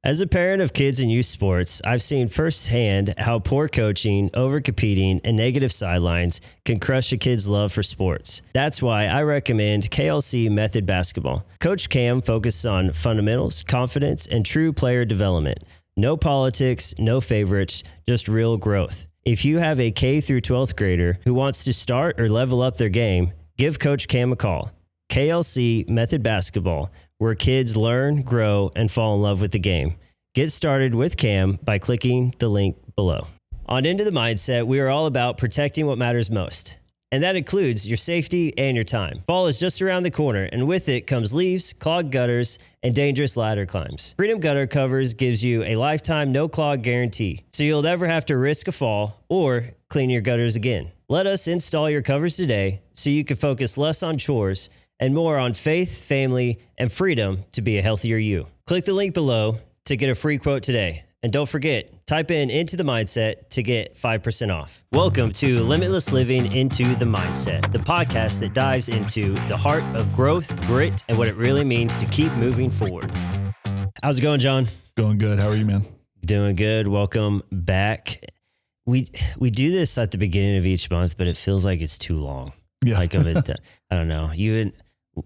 As a parent of kids in youth sports, I've seen firsthand how poor coaching, overcompeting, and negative sidelines can crush a kid's love for sports. That's why I recommend KLC Method Basketball. Coach Cam focuses on fundamentals, confidence, and true player development. No politics, no favorites, just real growth. If you have a K through 12th grader who wants to start or level up their game, give Coach Cam a call. KLC Method Basketball, where kids learn, grow, and fall in love with the game. Get started with Cam by clicking the link below. On Into the Mindset, we are all about protecting what matters most. And that includes your safety and your time. Fall is just around the corner, and with it comes leaves, clogged gutters, and dangerous ladder climbs. Freedom Gutter Covers gives you a lifetime no-clog guarantee, so you'll never have to risk a fall or clean your gutters again. Let us install your covers today so you can focus less on chores and more on faith, family, and freedom to be a healthier you. Click the link below to get a free quote today. And don't forget, type in Into the Mindset to get 5% off. Welcome to Limitless Living Into the Mindset, the podcast that dives into the heart of growth, grit, and what it really means to keep moving forward. How's it going, John? Going good. How are you, man? Doing good. Welcome back. We do this at the beginning of each month, but it feels like it's too long. Yeah. Like I don't know.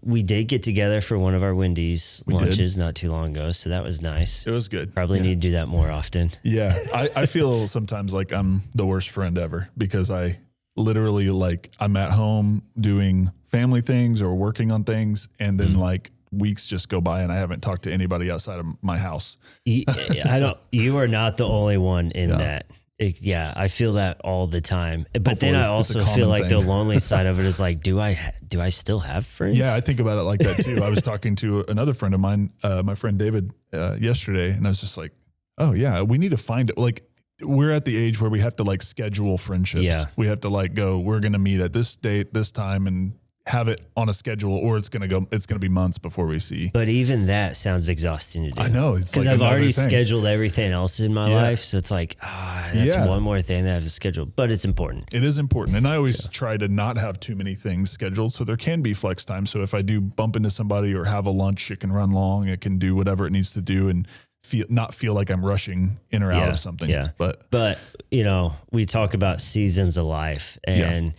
We did get together for one of our Wendy's lunches not too long ago, so that was nice. It was good. Probably need to do that more often. Yeah. I feel sometimes like I'm the worst friend ever because I literally I'm at home doing family things or working on things, and then weeks just go by and I haven't talked to anybody outside of my house. You are not the only one in that. I feel that all the time. But Hopefully, then I also feel like thing. the lonely side of it is like, do I still have friends? Yeah, I think about it like that too. I was talking to another friend of mine, my friend David, yesterday, and I was just like, oh yeah, we need to find it. Like, we're at the age where we have to schedule friendships. Yeah. We have to go, we're going to meet at this date, this time, and have it on a schedule, or it's going to be months before we see. But even that sounds exhausting to do. I know. It's because I've already scheduled everything else in my life. So it's like, that's one more thing that I have to schedule, but it's important. It is important. And I always try to not have too many things scheduled. So there can be flex time. So if I do bump into somebody or have a lunch, it can run long. It can do whatever it needs to do and not feel like I'm rushing in or out of something. Yeah. But we talk about seasons of life, and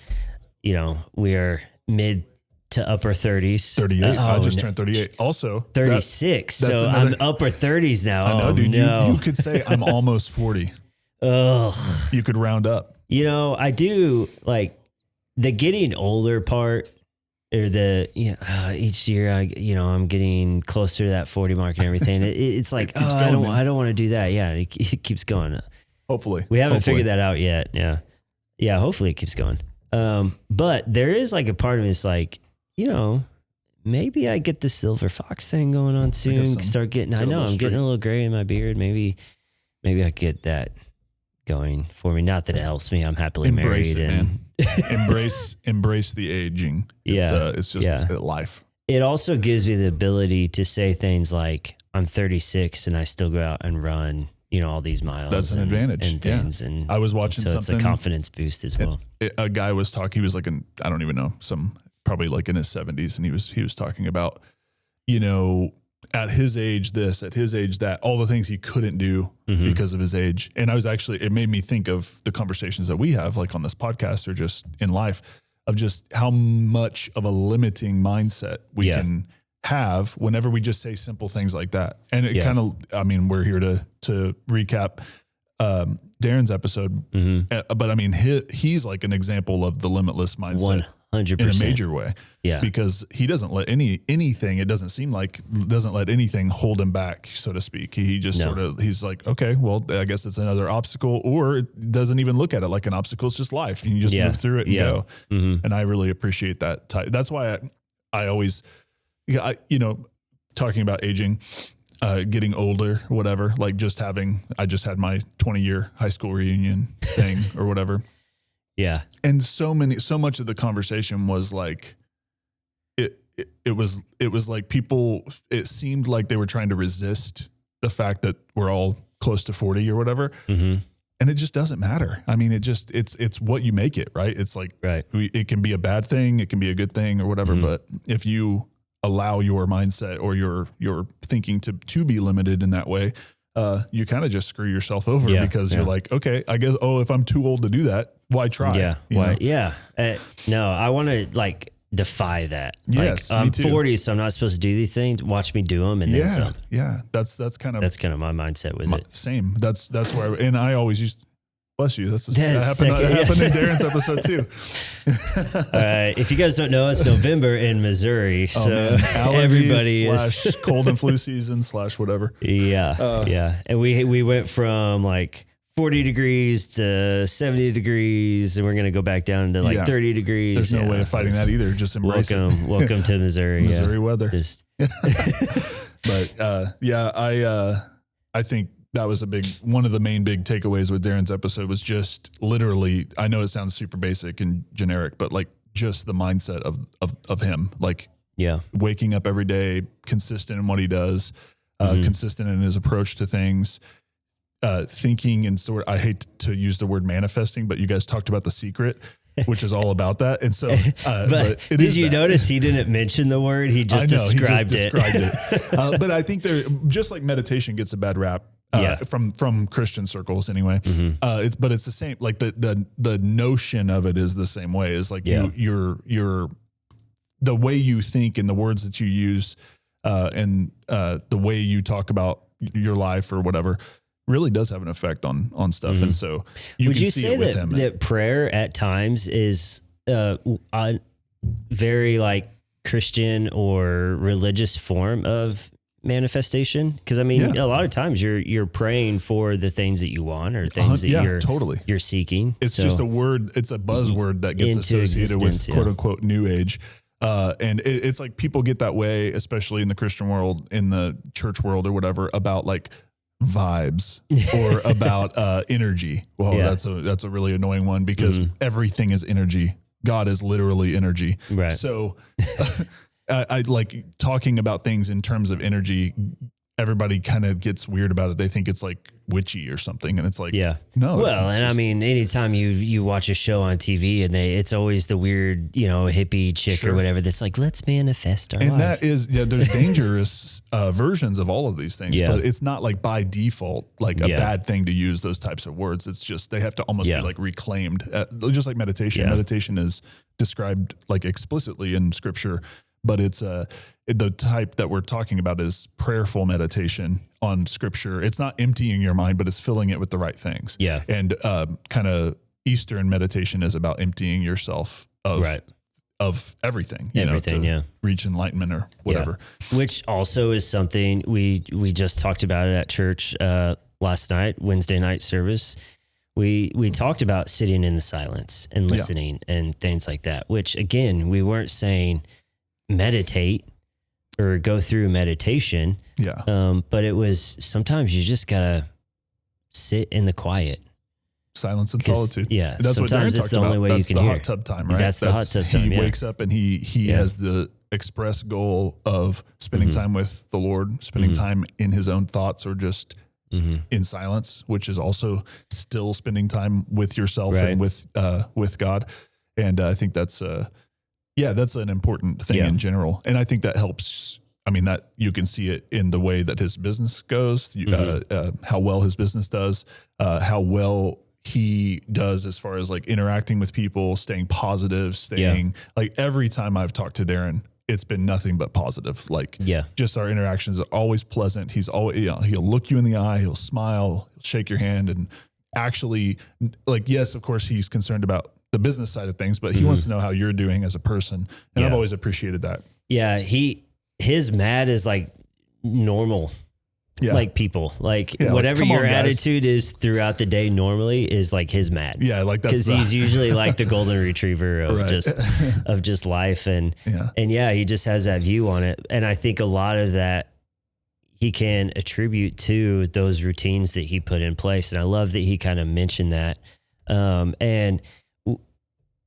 we are mid to upper 30s. 38. I just turned 38. Also 36. So I'm upper 30s now. I know, dude. No. You could say I'm almost 40. Ugh. You could round up. I do the getting older part, or each year I'm getting closer to that 40 mark and everything. It's like, I don't want to do that. Yeah. It keeps going. Hopefully. We haven't figured that out yet. Yeah. Yeah. Hopefully it keeps going. But there is a part of me that's maybe I get the silver fox thing going on soon. Start getting, I'm getting a little gray in my beard. Maybe I get that going for me. Not that it helps me. I'm happily married. Man. embrace the aging. It's just life. It also gives me the ability to say things like, I'm 36 and I still go out and run all these miles. That's an advantage. And things. And I was watching something. It's a confidence boost as well. A guy was talking, he was I don't even know, probably in his 70s. And he was talking about, at his age, this, at his age, that, all the things he couldn't do because of his age. And it made me think of the conversations that we have on this podcast or just in life, of just how much of a limiting mindset we can have whenever we just say simple things like that. And it kind of, we're here to recap Darin's episode, but he's an example of the limitless mindset 100%. in a major way. Yeah. Because he doesn't let anything, it doesn't seem like, doesn't let anything hold him back, so to speak. He just he's like, okay, well, I guess it's another obstacle, or it doesn't even look at it like an obstacle. It's just life. And you just move through it and go. Mm-hmm. And I really appreciate that. That's why I always, talking about aging, getting older, whatever, I just had my 20-year high school reunion thing or whatever. Yeah. And so much of the conversation was it was like people, it seemed like they were trying to resist the fact that we're all close to 40 or whatever. Mm-hmm. And it just doesn't matter. It's what you make it, right? It's it can be a bad thing. It can be a good thing or whatever. Mm-hmm. But if you allow your mindset or your thinking to be limited in that way, you kind of just screw yourself over because Yeah. you're like, okay, I guess, if I'm too old to do that, why try? Yeah. You know? Yeah. No, I want to like defy that. Yes, like, I'm me too. 40, so I'm not supposed to do these things. Watch me do them, and then some. Yeah. That's kind of my mindset with it. same. That's where, and I always used. Bless you. That Second, happened in Darin's episode too. All right. If you guys don't know, it's November in Missouri, so everybody is cold and flu season / whatever. Yeah. Yeah. And we went from like 40 degrees to 70 degrees, and we're going to go back down to like 30 degrees. There's no way of fighting that either. Just embrace it. Welcome to Missouri. Missouri weather. But I think that was one of the main big takeaways with Darin's episode was just literally, I know it sounds super basic and generic, but like just the mindset of him, like waking up every day, consistent in what he does, consistent in his approach to things, thinking and I hate to use the word manifesting, but you guys talked about The Secret, which is all about that. And so, but did you notice he didn't mention the word? He just described it. But I think just like meditation gets a bad rap. From Christian circles anyway. But it's the same, like the notion of it is the same way. Is like you're the way you think and the words that you use, and the way you talk about your life or whatever really does have an effect on stuff. And so would you say that prayer at times is a very like Christian or religious form of manifestation? Because I mean, a lot of times you're praying for the things that you want or things that you're seeking. It's just a word. It's a buzzword that gets associated with quote unquote new age. And it's like people get that way, especially in the Christian world, in the church world or whatever, about like vibes or about energy. Well, that's a really annoying one because everything is energy. God is literally energy. Right. So I like talking about things in terms of energy. Everybody kind of gets weird about it. They think it's like witchy or something. And it's like, no. Well, and I mean, anytime you watch a show on TV and it's always the weird, hippie chick or whatever that's like, let's manifest our life. And that is, there's dangerous versions of all of these things, but it's not like by default, like a bad thing to use those types of words. It's just, they have to almost be like reclaimed, just like meditation. Meditation is described like explicitly in scripture, but it's the type that we're talking about is prayerful meditation on scripture. It's not emptying your mind, but it's filling it with the right things. Yeah. And kind of Eastern meditation is about emptying yourself of everything, to reach enlightenment or whatever. Yeah. Which also is something we just talked about it at church last night, Wednesday night service. We talked about sitting in the silence and listening and things like that, which again, we weren't saying meditate or go through meditation. But it was sometimes you just gotta sit in the quiet. Silence and solitude. Yeah. That's what Darin talked about. That's the hot tub time, right? That's the hot tub time. He wakes up and he has the express goal of spending time with the Lord, spending time in his own thoughts or just in silence, which is also still spending time with yourself and with God. And I think that's that's an important thing in general. And I think that helps. I mean, that you can see it in the way that his business goes, how well his business does, how well he does as far as like interacting with people, staying positive, like every time I've talked to Darin, it's been nothing but positive. Like just our interactions are always pleasant. He's always, he'll look you in the eye, he'll smile, he'll shake your hand, and actually like, yes, of course he's concerned about the business side of things, but he wants to know how you're doing as a person. And I've always appreciated that. Yeah. His mad is like normal, like people, like whatever your attitude is throughout the day normally is like his mad. Yeah. Like that's because he's usually like the golden retriever of just life. And he just has that view on it. And I think a lot of that he can attribute to those routines that he put in place. And I love that he kind of mentioned that. And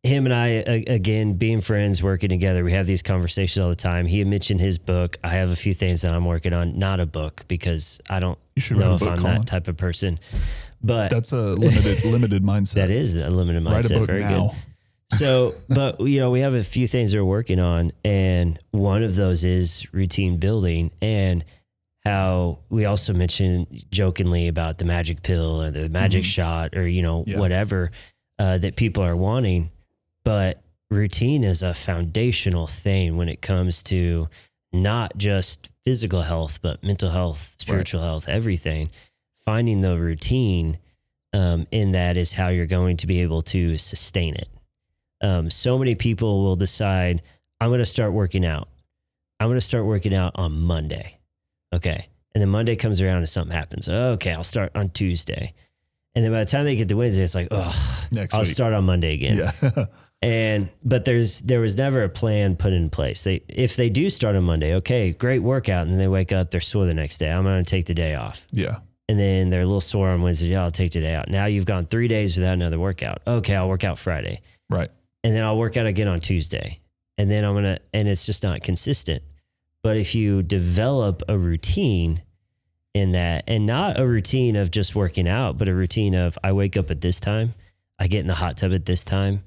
him and I, again, being friends, working together, we have these conversations all the time. He had mentioned his book. I have a few things that I'm working on, not a book because I don't know if I'm that type of person, but that's a limited mindset. That is a limited mindset. Write a book Very now. Good. So, but we have a few things we're working on, and one of those is routine building and how we also mentioned jokingly about the magic pill or the magic shot or, whatever that people are wanting. But routine is a foundational thing when it comes to not just physical health, but mental health, spiritual health, everything. Finding the routine in that is how you're going to be able to sustain it. So many people will decide, I'm going to start working out. I'm going to start working out on Monday. Okay. And then Monday comes around and something happens. Okay, I'll start on Tuesday. And then by the time they get to Wednesday, it's like, I'll start on Monday again. Yeah. But there was never a plan put in place. If they do start on Monday, okay, great workout. And then they wake up, they're sore the next day. I'm going to take the day off. Yeah. And then they're a little sore on Wednesday. Yeah, I'll take the day out. Now you've gone 3 days without another workout. Okay, I'll work out Friday. Right. And then I'll work out again on Tuesday. And then and it's just not consistent. But if you develop a routine in that, and not a routine of just working out, but a routine of I wake up at this time, I get in the hot tub at this time,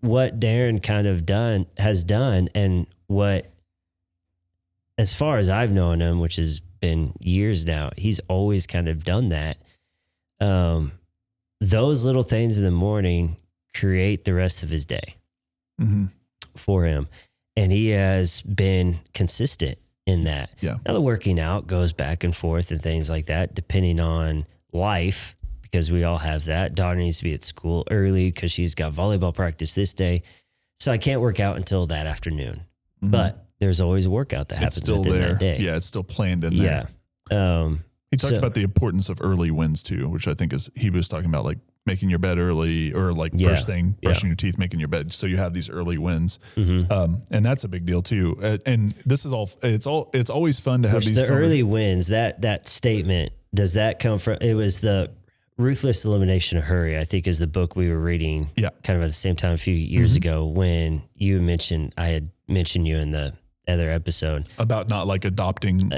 what Darin kind of has done, and what, as far as I've known him, which has been years now, he's always kind of done that. Those little things in the morning create the rest of his day for him. And he has been consistent in that. Yeah. Now the working out goes back and forth and things like that, depending on life, because we all have that. Daughter needs to be at school early because she's got volleyball practice this day. So I can't work out until that afternoon. But there's always a workout that happens within that day. Yeah, it's still planned in there. Yeah. He talked about the importance of early wins too, which I think he was talking about, like making your bed early, or like first thing, brushing your teeth, making your bed. So you have these early wins. And that's a big deal too. And this is it's always fun to have these early wins. That statement, does that come from, it was the Ruthless Elimination of Hurry, I think is the book we were reading kind of at the same time a few years ago, when I had mentioned you in the other episode about not like adopting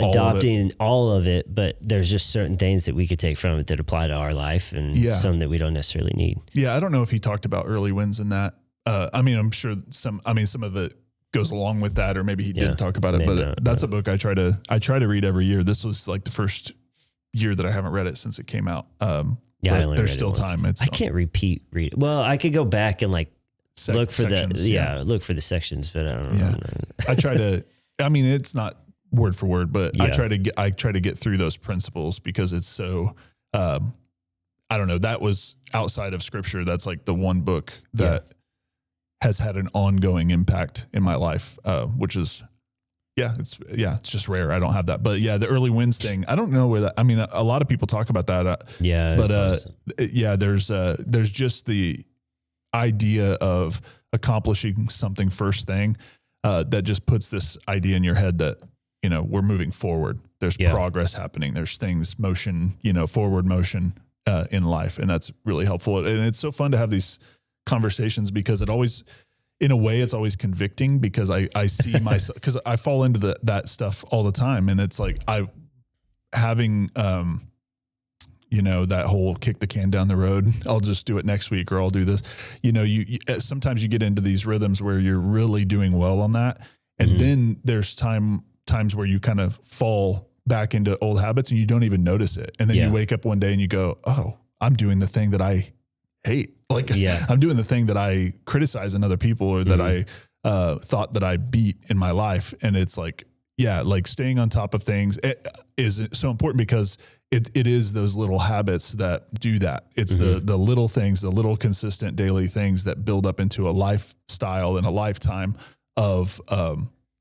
all of it, but there's just certain things that we could take from it that apply to our life, and some that we don't necessarily need. Yeah. I don't know if he talked about early wins in that. I'm sure some of it goes along with that, or maybe he did talk about it, but that's a book I try to read every year. This was like the first year that I haven't read it since it came out. There's still time. I can't read it. Well, I could go back and like look for the sections, but I don't know. I try to, it's not word for word, but I try to get through those principles, because it's so, I don't know, that was outside of scripture. That's like the one book that has had an ongoing impact in my life, which is, it's just rare. I don't have that, but the early wins thing, I don't know where that, a lot of people talk about that. There's just the idea of accomplishing something first thing, that just puts this idea in your head that, we're moving forward. There's progress happening. There's motion, forward motion, in life. And that's really helpful. And it's so fun to have these conversations, because it always, in a way, it's always convicting, because I see myself, because I fall into that stuff all the time. And it's like, that whole kick the can down the road, I'll just do it next week, or I'll do this, you sometimes you get into these rhythms where you're really doing well on that. And then there's times where you kind of fall back into old habits and you don't even notice it. And then you wake up one day and you go, oh, I'm doing the thing that I hate. Like I'm doing the thing that I criticize in other people, or that I thought that I beat in my life. And it's like, like staying on top of things is so important, because it is those little habits that do that. It's the little things, the little consistent daily things that build up into a lifestyle and a lifetime of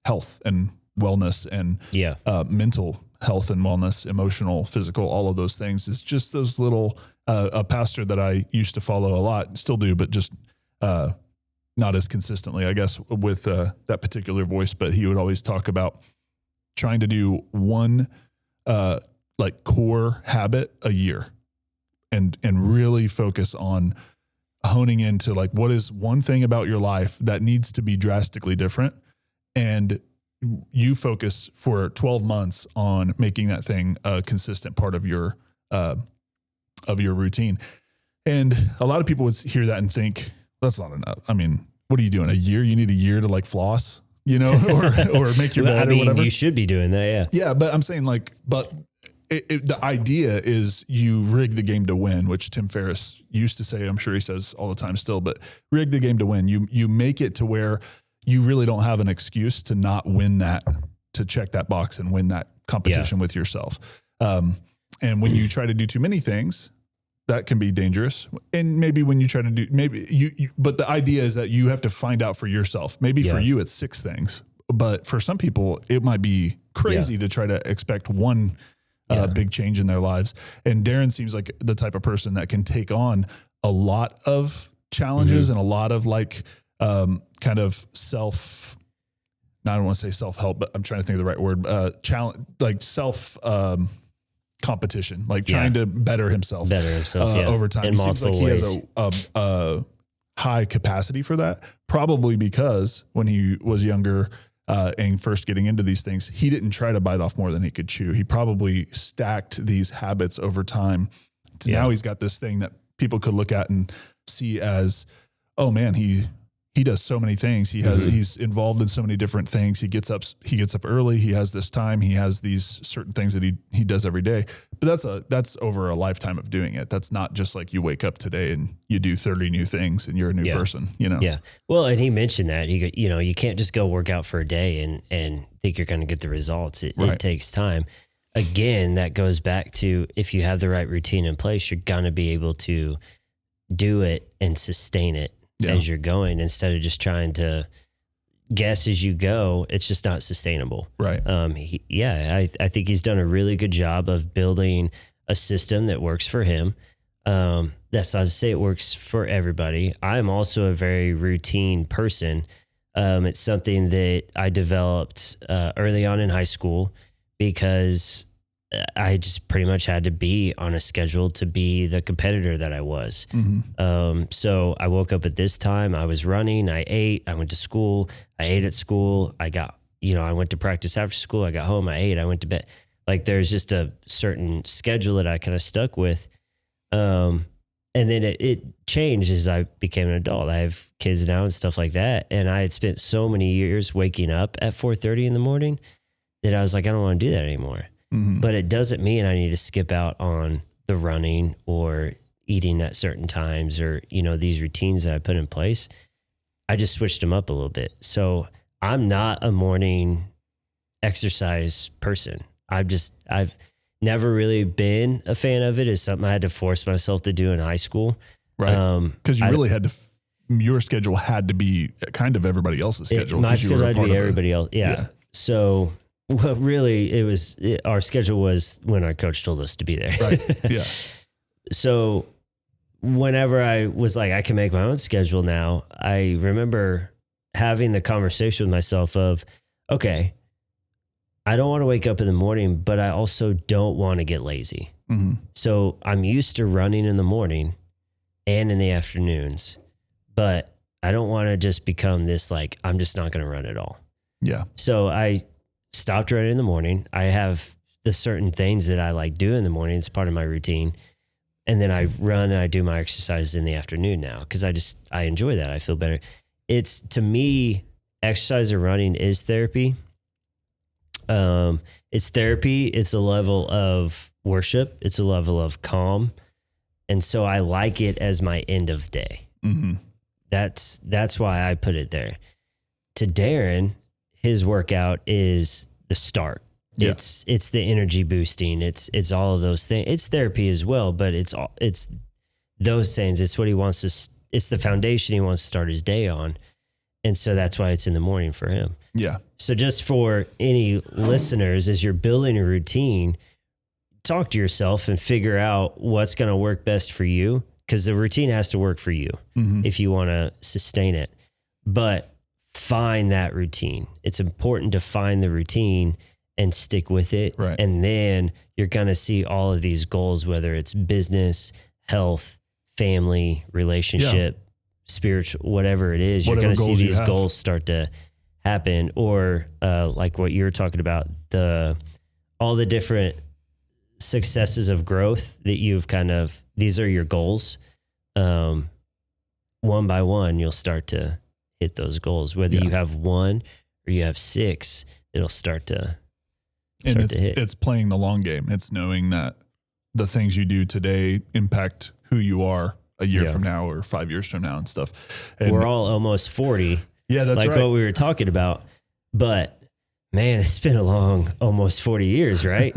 health and wellness, and mental health and wellness, emotional, physical, all of those things. It's just those little, a pastor that I used to follow a lot, still do, but just not as consistently, I guess, with that particular voice. But he would always talk about trying to do one like core habit a year, and really focus on honing into like, what is one thing about your life that needs to be drastically different, and you focus for 12 months on making that thing a consistent part of your routine. And a lot of people would hear that and think, that's not enough. What are you doing? A year? You need a year to like floss? or make your bed or whatever. You should be doing that. Yeah. Yeah. But I'm saying the idea is you rig the game to win, which Tim Ferriss used to say, I'm sure he says all the time still, but rig the game to win. You make it to where you really don't have an excuse to not win that, to check that box and win that competition with yourself. And when you try to do too many things, that can be dangerous. And maybe when you try to do, but the idea is that you have to find out for yourself. Maybe for you, it's 6 things, but for some people it might be crazy to try to expect one big change in their lives. And Darin seems like the type of person that can take on a lot of challenges and a lot of kind of I don't want to say self-help, but I'm trying to think of the right word. Challenge, like competition, like trying to better himself over time. It seems like he has a high capacity for that, probably because when he was younger and first getting into these things, he didn't try to bite off more than he could chew. He probably stacked these habits over time to now he's got this thing that people could look at and see as, oh man, he does so many things. He's involved in so many different things. He gets up early. He has this time. He has these certain things that he does every day. But that's over a lifetime of doing it. That's not just like you wake up today and you do 30 new things and you're a new person, Yeah. Well, and he mentioned that you can't just go work out for a day and think you're going to get the results. It takes time. Again, that goes back to, if you have the right routine in place, you're going to be able to do it and sustain it as you're going, instead of just trying to guess as you go. It's just not sustainable. Right. I think he's done a really good job of building a system that works for him. That's not to say it works for everybody. I'm also a very routine person. It's something that I developed early on in high school, because I just pretty much had to be on a schedule to be the competitor that I was. So I woke up at this time, I was running, I ate, I went to school, I ate at school, I went to practice after school, I got home, I ate, I went to bed. Like, there's just a certain schedule that I kind of stuck with. And then it changed as I became an adult. I have kids now and stuff like that. And I had spent so many years waking up at 4:30 in the morning that I was like, I don't want to do that anymore. But it doesn't mean I need to skip out on the running or eating at certain times or, these routines that I put in place. I just switched them up a little bit. So I'm not a morning exercise person. I've never really been a fan of it. It's something I had to force myself to do in high school. Right. Because you really had to, your schedule had to be kind of everybody else's schedule. My schedule had to be everybody else. Yeah. So, well, really, our schedule was when our coach told us to be there. Right. Yeah. So whenever I was like, I can make my own schedule now, I remember having the conversation with myself of, okay, I don't want to wake up in the morning, but I also don't want to get lazy. So I'm used to running in the morning and in the afternoons, but I don't want to just become this, like, I'm just not going to run at all. Yeah. So I stopped running in the morning. I have the certain things that I like do in the morning. It's part of my routine. And then I run and I do my exercise in the afternoon now, because I enjoy that. I feel better. It's, to me, exercise or running is therapy. It's therapy. It's a level of worship. It's a level of calm. And so I like it as my end of day. That's why I put it there. To Darin, his workout is the start. Yeah. It's the energy boosting. It's all of those things. It's therapy as well, but it's those things. It's what he wants to, it's the foundation he wants to start his day on. And so that's why it's in the morning for him. Yeah. So just for any listeners, as you're building a routine, talk to yourself and figure out what's going to work best for you, because the routine has to work for you if you want to sustain it. But find that routine. It's important to find the routine and stick with it. Right. And then you're going to see all of these goals, whether it's business, health, family, relationship, spiritual, whatever it is, you're going to see these goals start to happen. Or like what you're talking about, all the different successes of growth that you've these are your goals. One by one, you'll start to hit those goals, whether you have one or you have 6, it'll start to hit. It's playing the long game. It's knowing that the things you do today impact who you are a year from now or 5 years from now and stuff. And we're all almost 40. Yeah, that's like right. what we were talking about. But man, it's been a long, almost 40 years, right?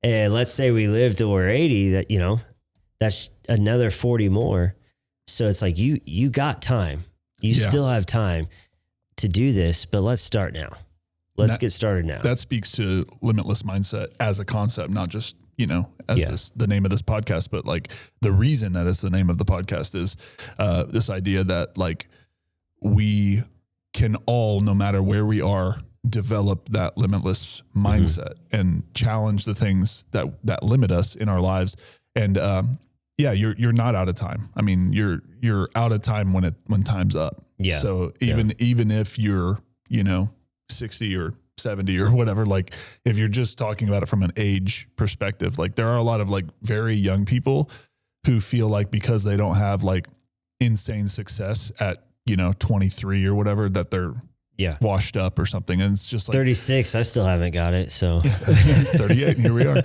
And let's say we live till we're 80, that, you know, that's another 40 more. So it's like, you got time. You still have time to do this, but let's start now. Let's get started now. That speaks to limitless mindset as a concept, not just, you know, as the name of this podcast, but like the reason that it's the name of the podcast is this idea that like we can all, no matter where we are, develop that limitless mindset and challenge the things that limit us in our lives. And you're not out of time. I mean, you're out of time when time's up. Yeah. So even if you're, you know, 60 or 70 or whatever, like if you're just talking about it from an age perspective, like there are a lot of like very young people who feel like because they don't have like insane success at, you know, 23 or whatever, that they're washed up or something. And it's just like 36. I still haven't got it. So 38 and here we are.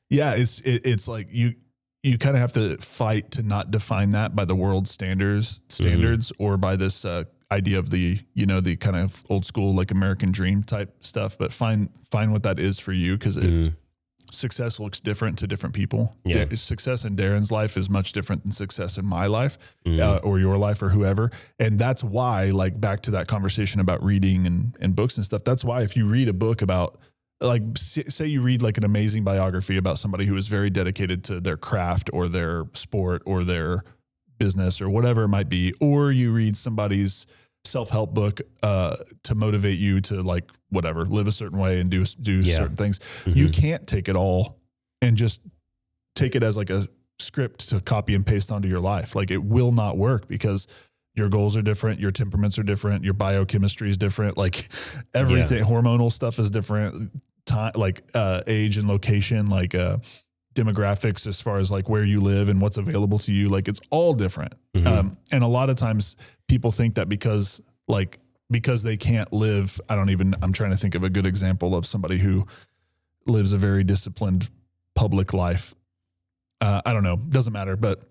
It's like you kind of have to fight to not define that by the world's standards or by this, idea of the, you know, the kind of old school, like American dream type stuff, but find what that is for you. Cause success looks different to different people. Yeah. Success in Darin's life is much different than success in my life or your life or whoever. And that's why, like, back to that conversation about reading and books and stuff. That's why if you read a book about, like, say you read like an amazing biography about somebody who is very dedicated to their craft or their sport or their business or whatever it might be, or you read somebody's self-help book to motivate you to, like, whatever, live a certain way and do certain things. You can't take it all and just take it as like a script to copy and paste onto your life. Like, it will not work because your goals are different. Your temperaments are different. Your biochemistry is different. Like everything, hormonal stuff is different. Time, like age and location, like demographics as far as like where you live and what's available to you. Like, it's all different. And a lot of times people think that because they can't live, I'm trying to think of a good example of somebody who lives a very disciplined public life. I don't know, doesn't matter, but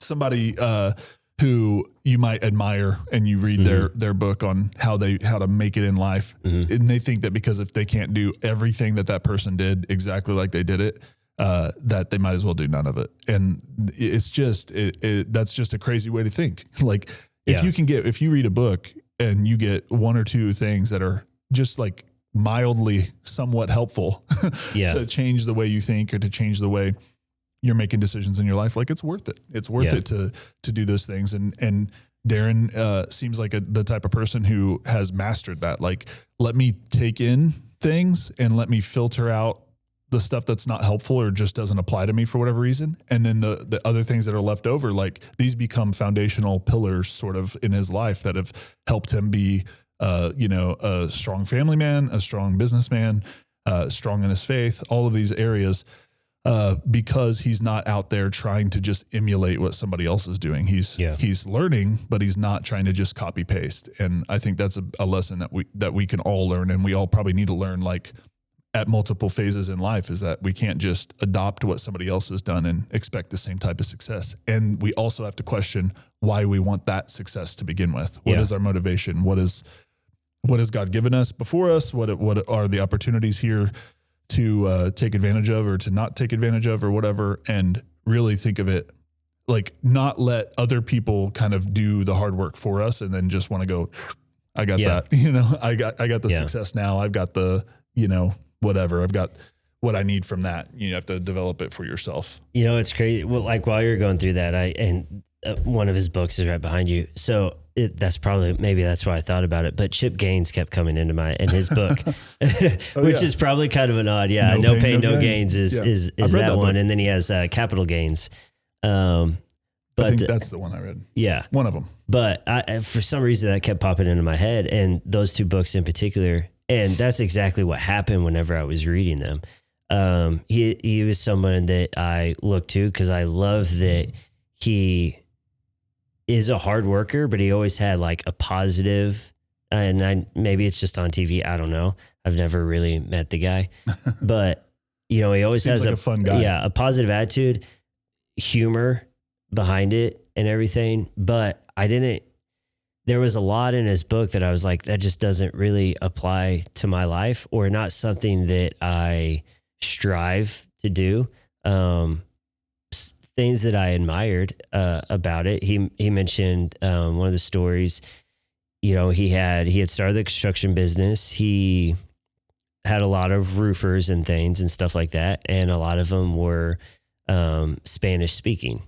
somebody who you might admire and you read their book on how to make it in life. And they think that because if they can't do everything that person did exactly like they did it, that they might as well do none of it. And it's just, that's just a crazy way to think. Like, if you read a book and you get one or two things that are just like mildly somewhat helpful to change the way you think or to change the way you're making decisions in your life, like, it's worth it. It's worth it to do those things. And Darin seems like the type of person who has mastered that. Like, let me take in things and let me filter out the stuff that's not helpful or just doesn't apply to me for whatever reason. And then the other things that are left over, like, these become foundational pillars sort of in his life that have helped him be, a strong family man, a strong businessman, strong in his faith, all of these areas, because he's not out there trying to just emulate what somebody else is doing. He's learning, but he's not trying to just copy paste. And I think that's a lesson that we can all learn. And we all probably need to learn, like, at multiple phases in life, is that we can't just adopt what somebody else has done and expect the same type of success. And we also have to question why we want that success to begin with. What is our motivation? What has God given us before us? What are the opportunities here to take advantage of or to not take advantage of or whatever? And really think of it, like, not let other people kind of do the hard work for us and then just want to go, I got that, I got the success now. I've got the, whatever. I've got what I need from that. You have to develop it for yourself. It's crazy. Well, like, while you're going through that, one of his books is right behind you. So that's why I thought about it. But Chip Gaines kept coming in his book, which is probably kind of an odd. Yeah. No pain, no gains is that one. And then he has capital gains. But I think that's the one I read. Yeah. One of them. But for some reason that kept popping into my head, and those two books in particular. And that's exactly what happened whenever I was reading them. He was someone that I look to because I love that he is a hard worker, but he always had like a positive and maybe it's just on TV. I don't know. I've never really met the guy, but he always has like a fun guy. Yeah, a positive attitude, humor behind it and everything. But there was a lot in his book that I was like, that just doesn't really apply to my life, or not something that I strive to do. Things that I admired about it. He mentioned one of the stories. He had started the construction business. He had a lot of roofers and things and stuff like that, and a lot of them were Spanish speaking.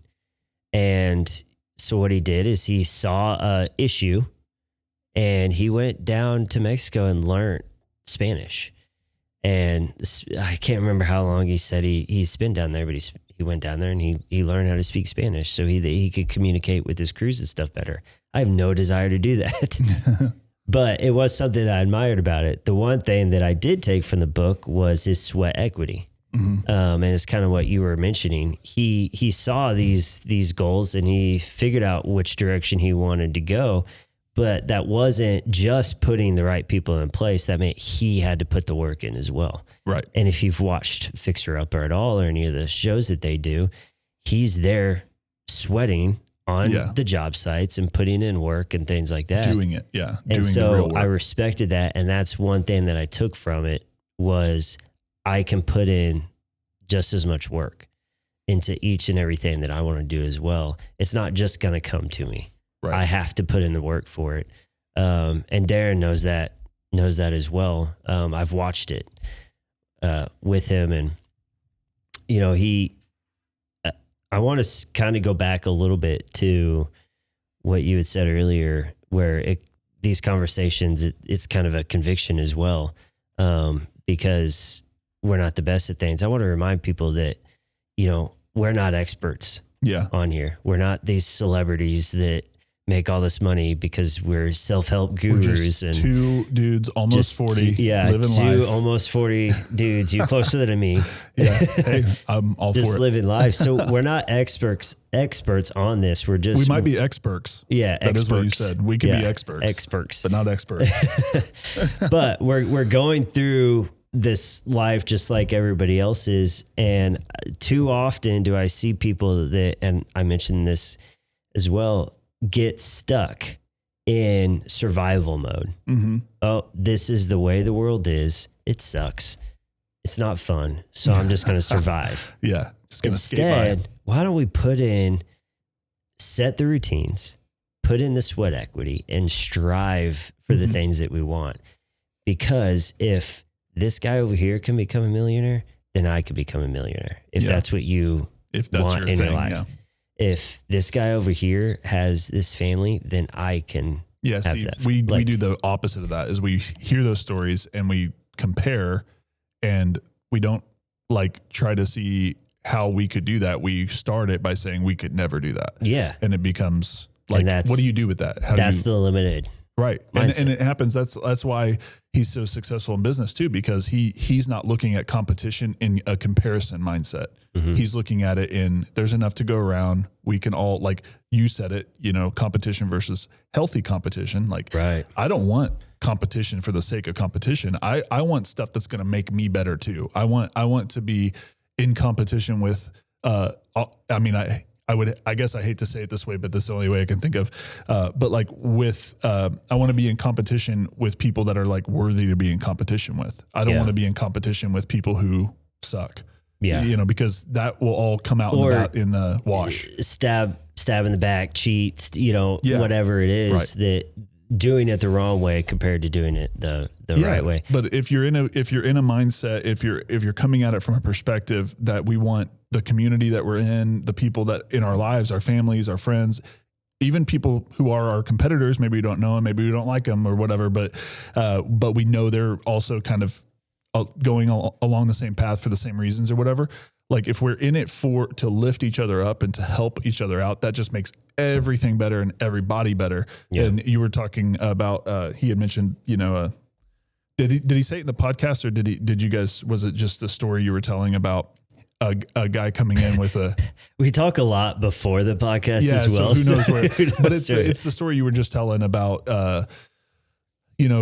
And so what he did is he saw a issue, and he went down to Mexico and learned Spanish. And I can't remember how long he said he's been down there, but he went down there and he learned how to speak Spanish so he could communicate with his crews and stuff better. I have no desire to do that, but it was something that I admired about it. The one thing that I did take from the book was his sweat equity. Mm-hmm. And it's kind of what you were mentioning. He saw these goals and he figured out which direction he wanted to go, but that wasn't just putting the right people in place. That meant he had to put the work in as well. Right. And if you've watched Fixer Upper at all, or any of the shows that they do, he's there sweating on the job sites and putting in work and things like that. Doing it. Yeah. And doing so the real work. I respected that. And that's one thing that I took from it was I can put in just as much work into each and everything that I want to do as well. It's not just going to come to me. Right. I have to put in the work for it. And Darin knows that as well. I've watched it with him, and I want to kind of go back a little bit to what you had said earlier, where these conversations, it's kind of a conviction as well, because we're not the best at things. I want to remind people that, we're not experts on here. We're not these celebrities that make all this money because we're self-help gurus. We're just and two dudes, almost 40, living life. Almost 40 dudes. You're closer than me. Yeah. Hey, I'm all just for it. living life. So we're not experts on this. We might be experts. Yeah. That is what you said. We could be experts, but not experts. But we're going through this life just like everybody else is. And too often do I see people that, and I mentioned this as well, get stuck in survival mode. Mm-hmm. Oh, this is the way the world is. It sucks. It's not fun. So I'm just going to survive. Yeah. Instead, why don't we set the routines, put in the sweat equity, and strive for the things that we want? Because if this guy over here can become a millionaire, then I could become a millionaire. If that's what you want in your life. Yeah. If this guy over here has this family, then I can have that. We do the opposite of that. Is we hear those stories and we compare, and we don't try to see how we could do that. We start it by saying we could never do that. Yeah. And it becomes what do you do with that? That's the limited. Right. And it happens. That's why he's so successful in business too, because he's not looking at competition in a comparison mindset. Mm-hmm. He's looking at it in there's enough to go around. We can all, like you said it, competition versus healthy competition. Right. I don't want competition for the sake of competition. I want stuff that's going to make me better too. I want to be in competition with, I guess I hate to say it this way, but this is the only way I can think of. I want to be in competition with people that are worthy to be in competition with. I don't want to be in competition with people who suck. Yeah. Because that will all come out in the wash. Stab in the back, cheat, whatever it is, that doing it the wrong way compared to doing it the right way. But if you're in a mindset, if you're coming at it from a perspective that we want the community that we're in, the people that in our lives, our families, our friends, even people who are our competitors, maybe we don't know them, maybe we don't like them or whatever, but we know they're also kind of going along the same path for the same reasons or whatever. If we're in it to lift each other up and to help each other out, that just makes everything better and everybody better. Yeah. And you were talking about, he had mentioned, did he say it in the podcast, or did you guys, was it just the story you were telling about a guy coming in with a, we talk a lot before the podcast as well. So who knows where, but it's the story you were just telling about,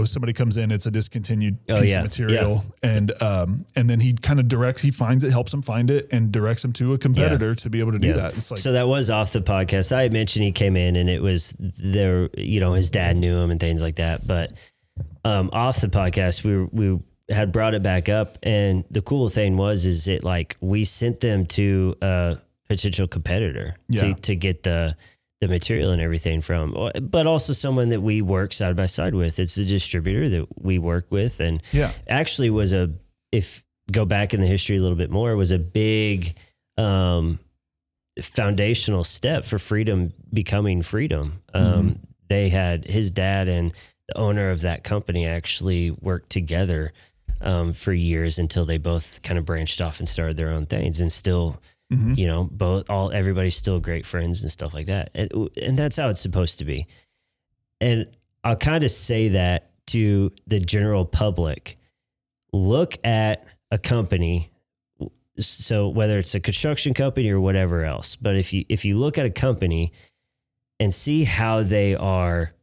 somebody comes in, it's a discontinued piece of material. And then he kind of he finds it, helps him find it and directs him to a competitor to be able to do that. It's like, so that was off the podcast. I had mentioned he came in and it was there, his dad knew him and things like that. But, off the podcast, we had brought it back up. And the cool thing is it like, we sent them to a potential competitor to get the material and everything from, but also someone that we work side by side with. It's a distributor that we work with, and actually was if go back in the history a little bit more, was a big foundational step for freedom becoming freedom. They had his dad and the owner of that company actually worked together for years until they both kind of branched off and started their own things, and still everybody's still great friends and stuff like that. And that's how it's supposed to be. And I'll kind of say that to the general public. Look at a company. So whether it's a construction company or whatever else, but if you look at a company and see how they are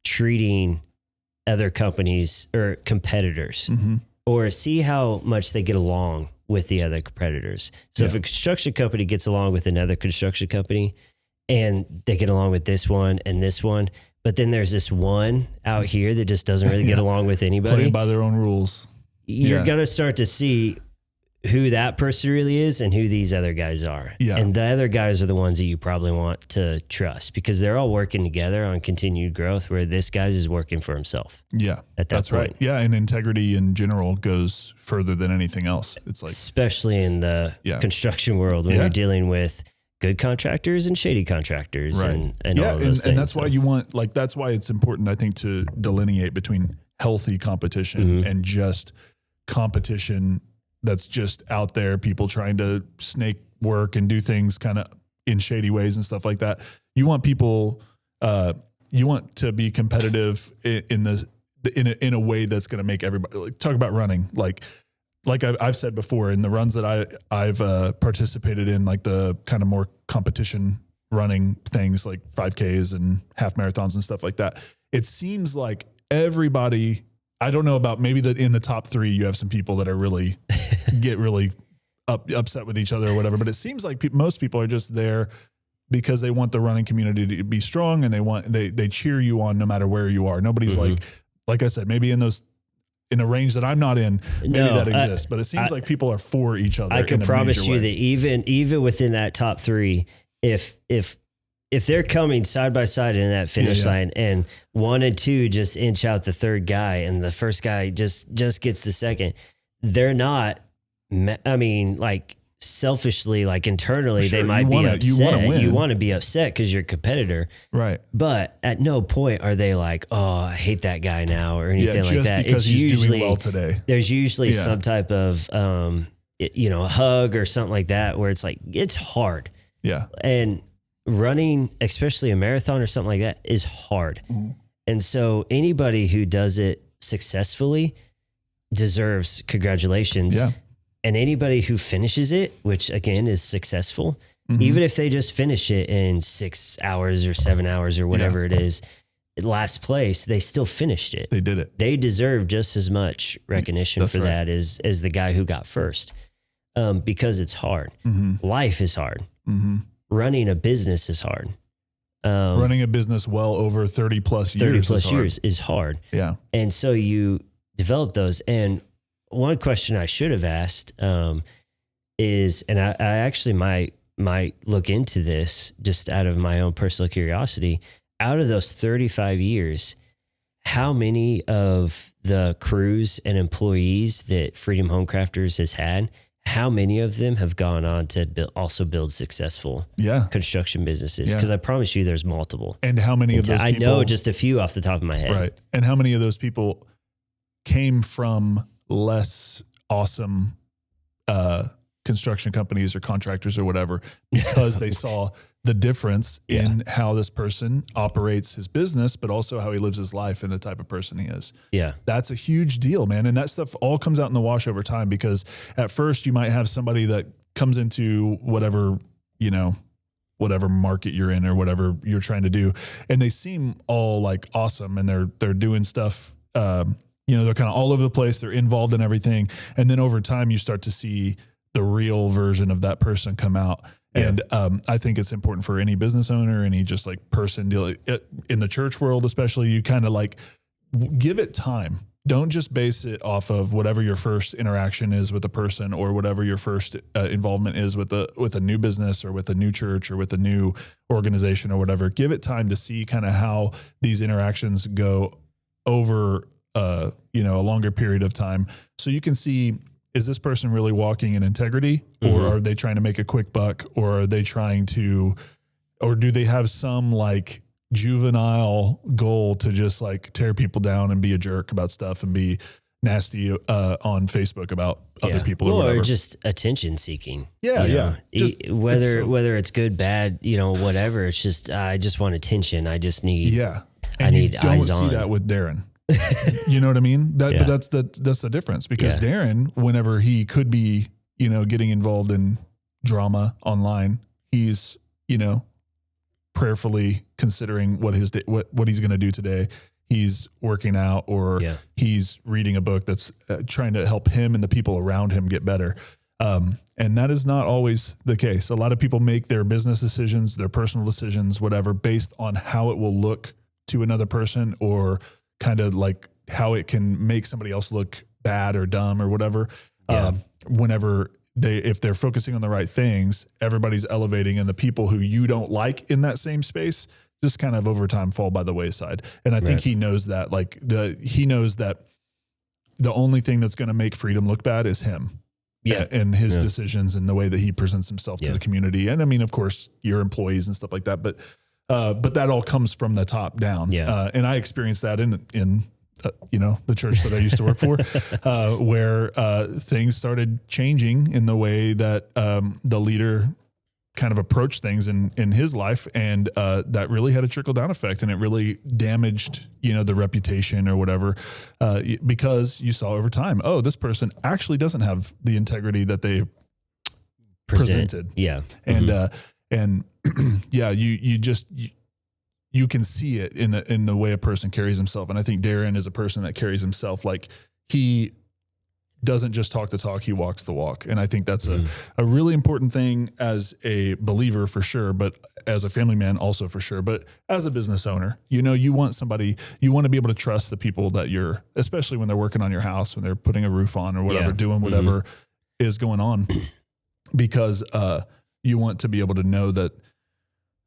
treating other companies or competitors, or see how much they get along with the other competitors. So if a construction company gets along with another construction company and they get along with this one and this one, but then there's this one out here that just doesn't really get along with anybody. Playing by their own rules. You're going to start to see who that person really is and who these other guys are. Yeah. And the other guys are the ones that you probably want to trust because they're all working together on continued growth, where this guy's is working for himself. Yeah. At that that's point. Right. Yeah. And integrity in general goes further than anything else. It's like, especially in the construction world when you're dealing with good contractors and shady contractors and all of those things. And that's why you want, that's why it's important, I think, to delineate between healthy competition and just competition that's just out there, people trying to snake work and do things kind of in shady ways and stuff like that. You want people, you want to be competitive in a way that's going to make everybody, like, talk about running. Like I've said before, in the runs that I've participated in, like the kind of more competition running things like 5Ks and half marathons and stuff like that. It seems like everybody, I don't know about maybe that in the top 3, you have some people that are really get really upset with each other or whatever. But it seems like most people are just there because they want the running community to be strong, and they cheer you on no matter where you are. Nobody's like I said, maybe in a range that I'm not in, maybe that exists, but it seems like people are for each other. I can promise you that even within that top 3, if they're coming side by side in that finish line and 1 and 2 just inch out the third guy and the first guy just gets the second, they're not, I mean, like selfishly, like internally, they might be upset. You want to be upset because you're a competitor. Right. But at no point are they like, oh, I hate that guy now or anything like that. Because he's doing well today. There's usually some type of, hug or something like that where it's like, it's hard. Yeah. And running, especially a marathon or something like that, is hard. And so anybody who does it successfully deserves congratulations. Yeah. And anybody who finishes it, which again is successful, even if they just finish it in 6 hours or 7 hours or whatever it is, last place, they still finished it. They did it. They deserve just as much recognition for that as the guy who got first, because it's hard. Life is hard. Running a business is hard. Running a business well over 30 plus years is hard. Yeah. And so you develop those. And one question I should have asked is, and I actually might look into this just out of my own personal curiosity, out of those 35 years, how many of the crews and employees that Freedom Homecrafters has had, how many of them have gone on to also build successful construction businesses? Because I promise you there's multiple. And how many of those people, I know just a few off the top of my head. Right. And how many of those people came from less awesome construction companies or contractors or whatever, because they saw the difference in how this person operates his business, but also how he lives his life and the type of person he is. Yeah. That's a huge deal, man. And that stuff all comes out in the wash over time, because at first you might have somebody that comes into whatever market you're in or whatever you're trying to do, and they seem all like awesome and they're doing stuff they're kind of all over the place. They're involved in everything. And then over time, you start to see the real version of that person come out. Yeah. And I think it's important for any business owner, any just like person dealing in the church world, especially, you kind of like give it time. Don't just base it off of whatever your first interaction is with a person or whatever your first involvement is with a new business or with a new church or with a new organization or whatever. Give it time to see kind of how these interactions go over, a longer period of time. So you can see, is this person really walking in integrity, or are they trying to make a quick buck, or are they or do they have some like juvenile goal to just like tear people down and be a jerk about stuff and be nasty on Facebook about other people or whatever. Or just attention seeking. Yeah. Whether it's good, bad, whatever. It's just, I just want attention. I just need, and I need eyes on. You don't see that with Darin. You know what I mean? But that's the difference, because Darin, whenever he could be, getting involved in drama online, he's, prayerfully considering what he's going to do today. He's working out, or he's reading a book that's trying to help him and the people around him get better. And that is not always the case. A lot of people make their business decisions, their personal decisions, whatever, based on how it will look to another person, or kind of like how it can make somebody else look bad or dumb or whatever. If they're focusing on the right things, everybody's elevating, and the people who you don't like in that same space just kind of over time fall by the wayside. And I think he knows that, he knows that the only thing that's going to make freedom look bad is him. And his decisions and the way that he presents himself to the community. And I mean, of course, your employees and stuff like that, but that all comes from the top down. And I experienced that in the church that I used to work for, where things started changing in the way that the leader kind of approached things in his life. And that really had a trickle down effect, and it really damaged, the reputation or whatever, because you saw over time, this person actually doesn't have the integrity that they presented. And you can see it in the way a person carries himself. And I think Darin is a person that carries himself like he doesn't just talk the talk, he walks the walk. And I think that's a really important thing as a believer, for sure, but as a family man also, for sure. But as a business owner, you want to be able to trust the people that especially when they're working on your house, when they're putting a roof on or whatever, doing whatever is going on, because you want to be able to know that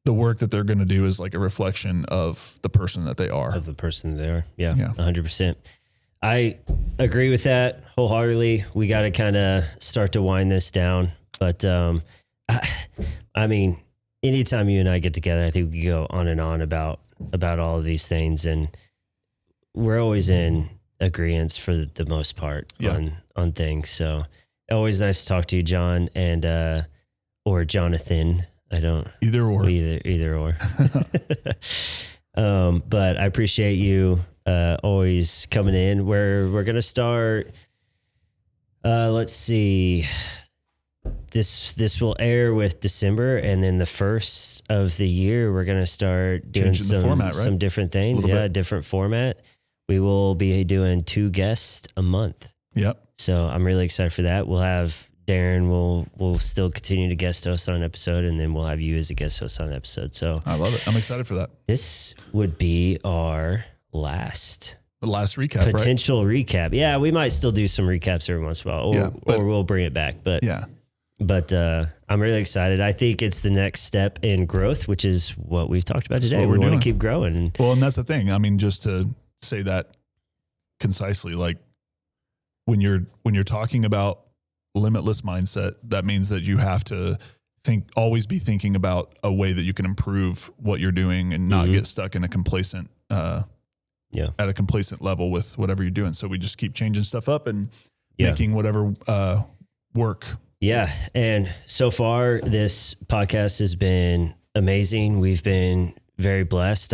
the work that they're going to do is like a reflection of the person that they are. Of the person they are. Yeah. 100%. I agree with that wholeheartedly. We got to kind of start to wind this down. But I mean, anytime you and I get together, I think we go on and on about all of these things. And we're always in agreement for the most part on things. So always nice to talk to you, John, and or Jonathan. I don't either or. But I appreciate you always coming in. We're going to start, let's see, this will air with December, and then the first of the year, we're going to start doing some different things. Different format. We will be doing 2 guests a month. Yep. So I'm really excited for that. We'll have Darin will still continue to guest host on an episode, and then we'll have you as a guest host on an episode. So I love it. I'm excited for that. This would be our last recap, potential recap. Yeah, we might still do some recaps every once in a while, or we'll bring it back. But I'm really excited. I think it's the next step in growth, which is what we've talked about today. We want to keep growing. Well, and that's the thing. I mean, just to say that concisely, like when you're talking about limitless mindset, that means that you have to always be thinking about a way that you can improve what you're doing and not get stuck in a complacent, at a complacent level with whatever you're doing. So we just keep changing stuff up and making whatever, work. Yeah. And so far this podcast has been amazing. We've been very blessed.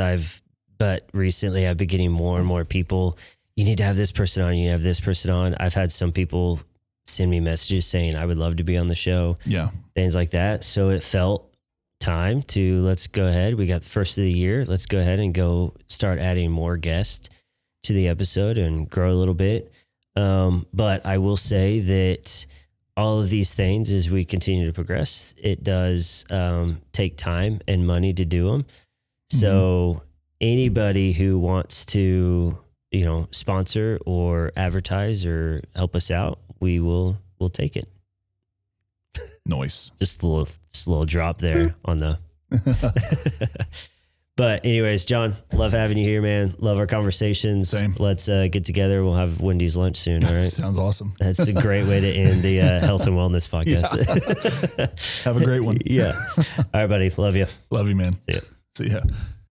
But recently I've been getting more and more people, you need to have this person on, you need to have this person on. I've had some people send me messages saying, I would love to be on the show. Yeah. Things like that. So it felt time to, let's go ahead. We got the first of the year. Let's go ahead and go start adding more guests. to the episode and grow a little bit. But I will say that all of these things, as we continue to progress, it does take time and money to do them. So anybody who wants to, sponsor or advertise or help us out, we'll take it. Nice. Just a little drop there on the. But anyways, John, love having you here, man. Love our conversations. Same. Let's get together. We'll have Wendy's lunch soon. All right. Sounds awesome. That's a great way to end the health and wellness podcast. Yeah. Have a great one. Yeah. All right, buddy. Love you. Love you, man. See ya. See ya.